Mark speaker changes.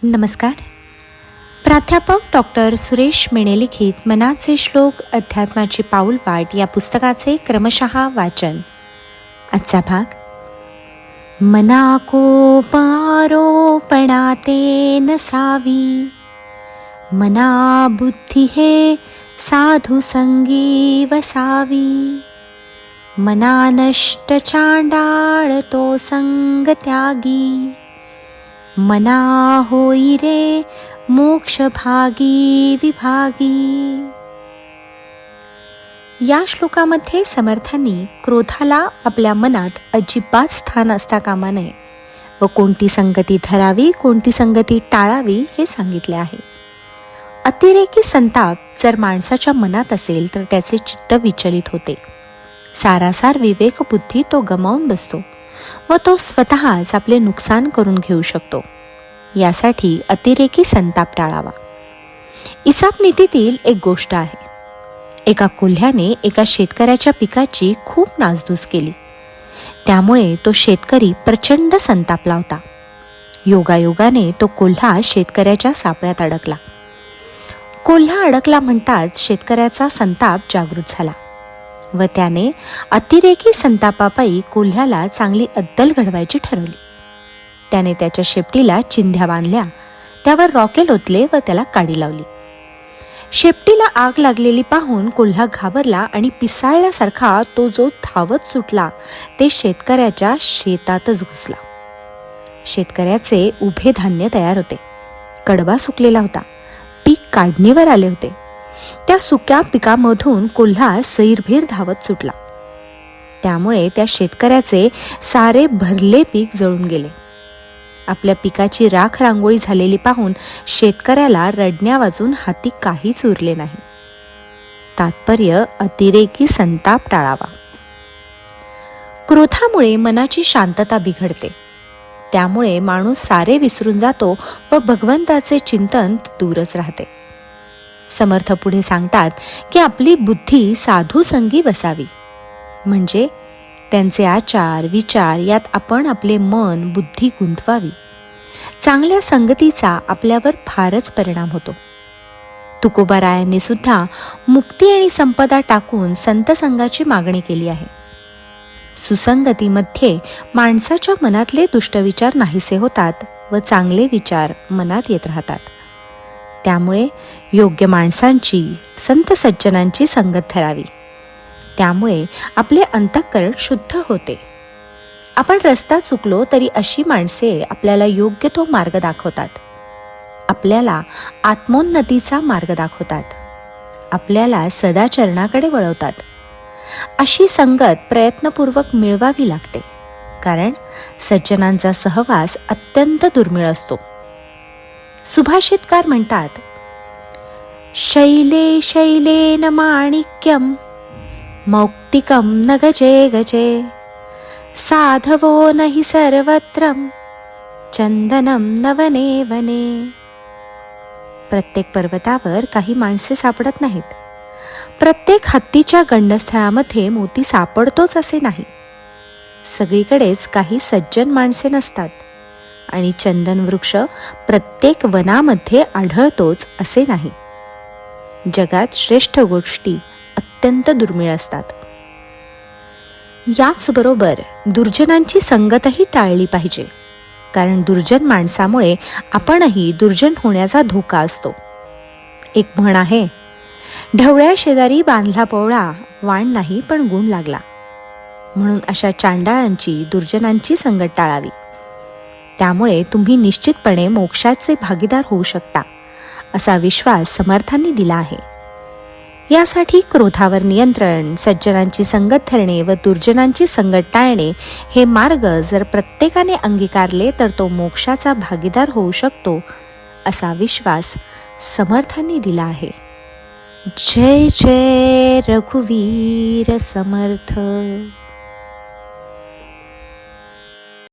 Speaker 1: नमस्कार. प्राध्यापक डॉक्टर सुरेश मेणे लिखित मनाचे श्लोक अध्यात्माची पाऊलवाट या पुस्तकाचे क्रमशः वाचन. आजचा भाग. मना कोप आरोपणाते नसावी, मना बुद्धी हे साधू संगी वसावी, मना नष्ट चांडाळ तो संग त्यागी, मना होई रे मोक्ष भागी विभागी. या श्लोकामध्ये समर्थांनी क्रोधाला आपल्या मनात अजिबात स्थान असता कामा नये व कोणती संगती धरावी, कोणती संगती टाळावी हे सांगितले आहे. अतिरेकी संताप जर माणसाच्या मनात असेल तर त्याचे चित्त विचलित होते. सारासार विवेक बुद्धी तो गमावून बसतो व तो स्वतःच आपले नुकसान करून घेऊ शकतो. यासाठी अतिरेकी संताप टाळावा. इसाप नीतीतील एक गोष्ट आहे. एका कोल्ह्याने एका शेतकऱ्याच्या पिकाची खूप नासधूस केली. त्यामुळे तो शेतकरी प्रचंड संतापला होता. योगायोगाने तो कोल्हा शेतकऱ्याच्या सापळ्यात अडकला. कोल्हा अडकला म्हणताच शेतकऱ्याचा संताप जागृत झाला व त्याने अतिरेकी संतापापायी कोल्ह्याला चांगली अद्दल घडवायची ठरवली. त्याने त्याच्या शेपटीला चिंध्या बांधल्या, त्यावर रॉकेल ओतले व त्याला काडी लावली. शेपटीला आग लागलेली पाहून कोल्हा घाबरला आणि पिसाळल्यासारखा तो जो धावत सुटला ते शेतकऱ्याच्या शेतातच घुसला. शेतकऱ्याचे उभे धान्य तयार होते. कडबा सुकलेला होता. पीक काढणीवर आले होते. त्या सुक्या पिकामधून कोल्हा सैरभैर धावत सुटला. त्यामुळे त्या शेतकऱ्याचे सारे भरले पीक जळून गेले. आपल्या पिकाची राख रांगोळी झालेली पाहून शेतकऱ्याला रडण्या वाजून हाती काहीच उरले नाही. तात्पर्य: अतिरेकी संताप टाळावा. क्रोधामुळे मनाची शांतता बिघडते. त्यामुळे माणूस सारे विसरून जातो व भगवंताचे चिंतन दूरच राहते. समर्थ पुढे सांगतात की आपली बुद्धी साधू संगी वसावी, म्हणजे त्यांचे आचार विचार यात आपण आपले मन बुद्धी गुंतवावी. चांगल्या संगतीचा आपल्यावर फारच परिणाम होतो. तुकोबारायांनी सुद्धा मुक्ती आणि संपदा टाकून संत संघाची मागणी केली आहे. सुसंगतीमध्ये माणसाच्या मनातले दुष्टविचार नाहीसे होतात व चांगले विचार मनात येत राहतात. त्यामुळे योग्य माणसांची, संत सज्जनांची संगत धरावी. त्यामुळे आपले अंतःकरण शुद्ध होते. आपण रस्ता चुकलो तरी अशी माणसे आपल्याला योग्य तो मार्ग दाखवतात. आपल्याला आत्मोन्नतीचा मार्ग दाखवतात. आपल्याला सदाचरणाकडे वळवतात. अशी संगत प्रयत्नपूर्वक मिळवावी लागते, कारण सज्जनांचा सहवास अत्यंत दुर्मिळ असतो. सुभाषितकार म्हणतात, शैले शैलेन माणिक्यम मौक्तिकम न गजे गजे, साधवो नहि सर्वत्रम चंदनम न वने वने. प्रत्येक पर्वतावर काही माणसे सापडत नाहीत. प्रत्येक हत्तीच्या गंडस्थळामध्ये मोती सापडतोच असे नाही. सगळीकडेच काही सज्जन माणसे नसतात आणि चंदन वृक्ष प्रत्येक वनामध्ये आढळतोच असे नाही. जगात श्रेष्ठ गोष्टी अत्यंत दुर्मिळ असतात. याचबरोबर दुर्जनांची संगतही टाळली पाहिजे, कारण दुर्जन माणसामुळे आपणही दुर्जन होण्याचा धोका असतो. एक म्हण आहे, ढवळ्या शेजारी बांधला पोवळा, वाण नाही पण गुण लागला. म्हणून अशा चांडाळांची, दुर्जनांची संगत टाळावी. त्यामुळे तुम्ही निश्चितपणे मोक्षाचे भागीदार होऊ शकता, असा विश्वास समर्थांनी दिला आहे. यासाठी क्रोधावर नियंत्रण, सज्जनांची संगत धरणे व दुर्जनांची संगत टाळणे हे मार्ग जर प्रत्येकाने अंगीकारले तर तो मोक्षाचा भागीदार होऊ शकतो, असा विश्वास समर्थांनी दिला आहे. जय जय रघुवीर समर्थ.